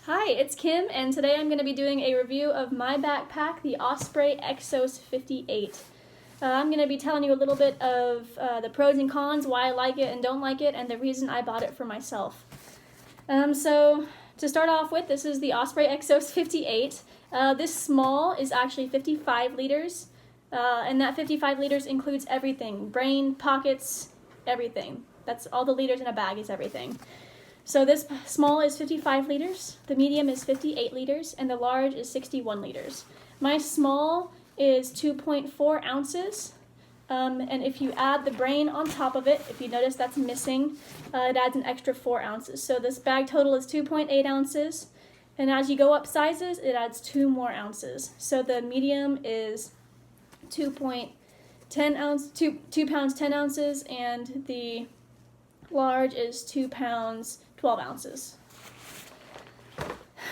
Hi, it's Kim, and today I'm going to be doing a review of my backpack, the Osprey Exos 58. I'm going to be telling you a little bit of the pros and cons, why I like it and don't like it, and the reason I bought it for myself. So to start off with, this is the Osprey Exos 58. This small is actually 55 liters, and that 55 liters includes everything, brain, pockets, everything. That's all the liters in a bag is everything. So this small is 55 liters, the medium is 58 liters, and the large is 61 liters. My small is 2.4 ounces, and if you add the brain on top of it, if you notice that's missing, it adds an extra 4 ounces. So this bag total is 2.8 ounces, and as you go up sizes, it adds 2 more ounces. So the medium is 2 pounds 10 ounces, and the large is 2 pounds 12 ounces.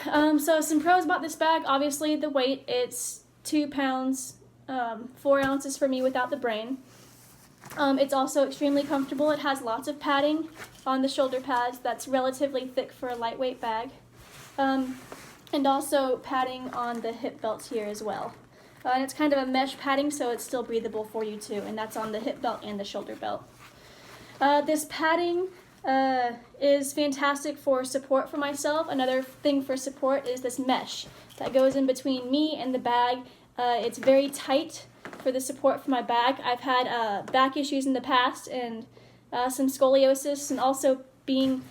So some pros about this bag, obviously the weight, it's 2 pounds 4 ounces for me without the brain. It's also extremely comfortable. It has lots of padding on the shoulder pads that's relatively thick for a lightweight bag, and also padding on the hip belts here as well. And it's kind of a mesh padding, so it's still breathable for you too, and that's on the hip belt and the shoulder belt. This padding is fantastic for support for myself. Another thing for support is this mesh that goes in between me and the bag. It's very tight for the support for my back. I've had back issues in the past and some scoliosis, and also being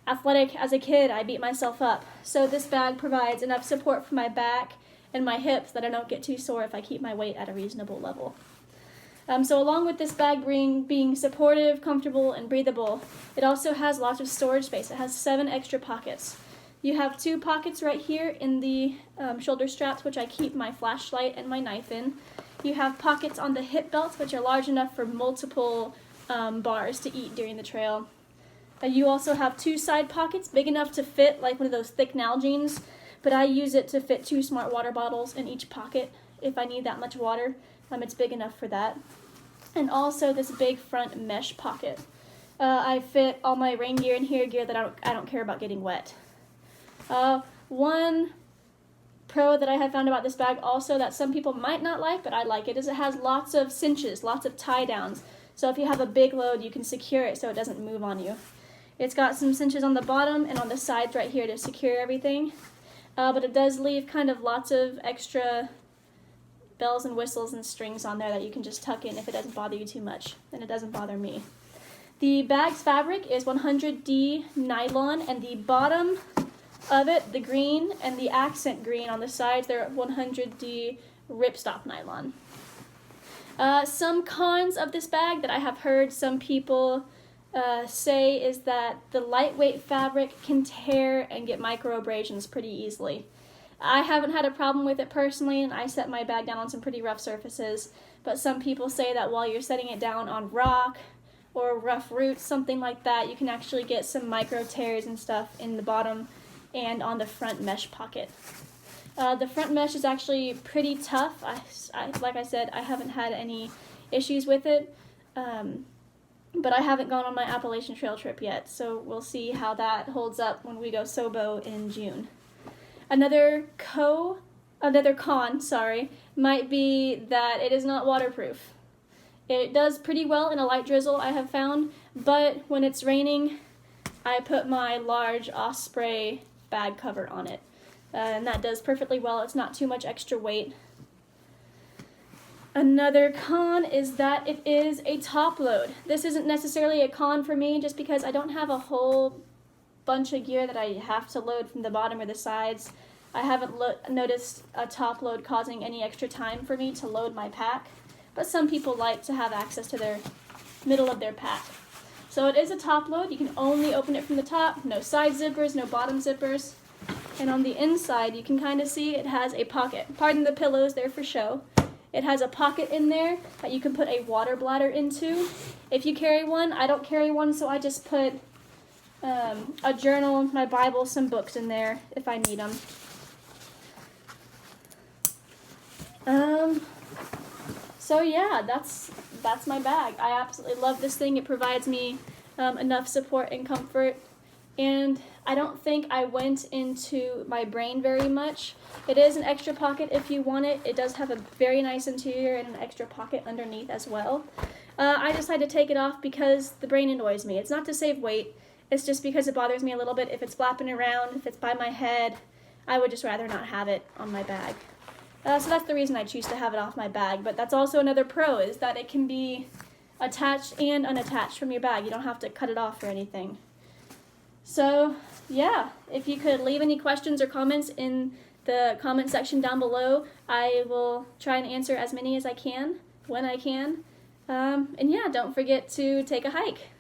athletic as a kid, I beat myself up. So this bag provides enough support for my back and my hips that I don't get too sore if I keep my weight at a reasonable level. So along with this bag being supportive, comfortable, and breathable, it also has lots of storage space. It has 7 extra pockets. You have 2 pockets right here in the shoulder straps, which I keep my flashlight and my knife in. You have pockets on the hip belts, which are large enough for multiple bars to eat during the trail. You also have 2 side pockets, big enough to fit like one of those thick Nalgene's, but I use it to fit 2 smart water bottles in each pocket if I need that much water. It's big enough for that. And also this big front mesh pocket. I fit all my rain gear in here, gear that I don't care about getting wet. One pro that I have found about this bag also that some people might not like, but I like it, is it has lots of cinches, lots of tie downs. So if you have a big load, you can secure it so it doesn't move on you. It's got some cinches on the bottom and on the sides right here to secure everything. But it does leave kind of lots of extra bells and whistles and strings on there that you can just tuck in if it doesn't bother you too much, and it doesn't bother me. The bag's fabric is 100D nylon, and the bottom of it, the green and the accent green on the sides, they're 100D ripstop nylon. Some cons of this bag that I have heard some people say is that the lightweight fabric can tear and get micro abrasions pretty easily. I haven't had a problem with it personally, and I set my bag down on some pretty rough surfaces, but some people say that while you're setting it down on rock or rough roots, something like that, you can actually get some micro tears and stuff in the bottom and on the front mesh pocket. The front mesh is actually pretty tough. Like I said, I haven't had any issues with it, but I haven't gone on my Appalachian Trail trip yet, so we'll see how that holds up when we go Sobo in June. Another con, might be that it is not waterproof. It does pretty well in a light drizzle, I have found, but when it's raining, I put my large Osprey bag cover on it, and that does perfectly well. It's not too much extra weight. Another con is that it is a top load. This isn't necessarily a con for me just because I don't have a whole bunch of gear that I have to load from the bottom or the sides. I haven't noticed a top load causing any extra time for me to load my pack, but some people like to have access to their middle of their pack. So it is a top load. You can only open it from the top, no side zippers, no bottom zippers. And on the inside, you can kind of see it has a pocket. Pardon the pillows, they're for show. It has a pocket in there that you can put a water bladder into. If you carry one, I don't carry one, so I just put a journal, my Bible, some books in there if I need them. So yeah, that's my bag. I absolutely love this thing. It provides me enough support and comfort, and I don't think I went into my brain very much. It is an extra pocket if you want it. It does have a very nice interior and an extra pocket underneath as well. I decided to take it off because the brain annoys me. It's not to save weight. It's just because it bothers me a little bit. If it's flapping around, if it's by my head, I would just rather not have it on my bag. So that's the reason I choose to have it off my bag. But that's also another pro, is that it can be attached and unattached from your bag. You don't have to cut it off or anything. So yeah, if you could leave any questions or comments in the comment section down below, I will try and answer as many as I can when I can. And yeah, don't forget to take a hike.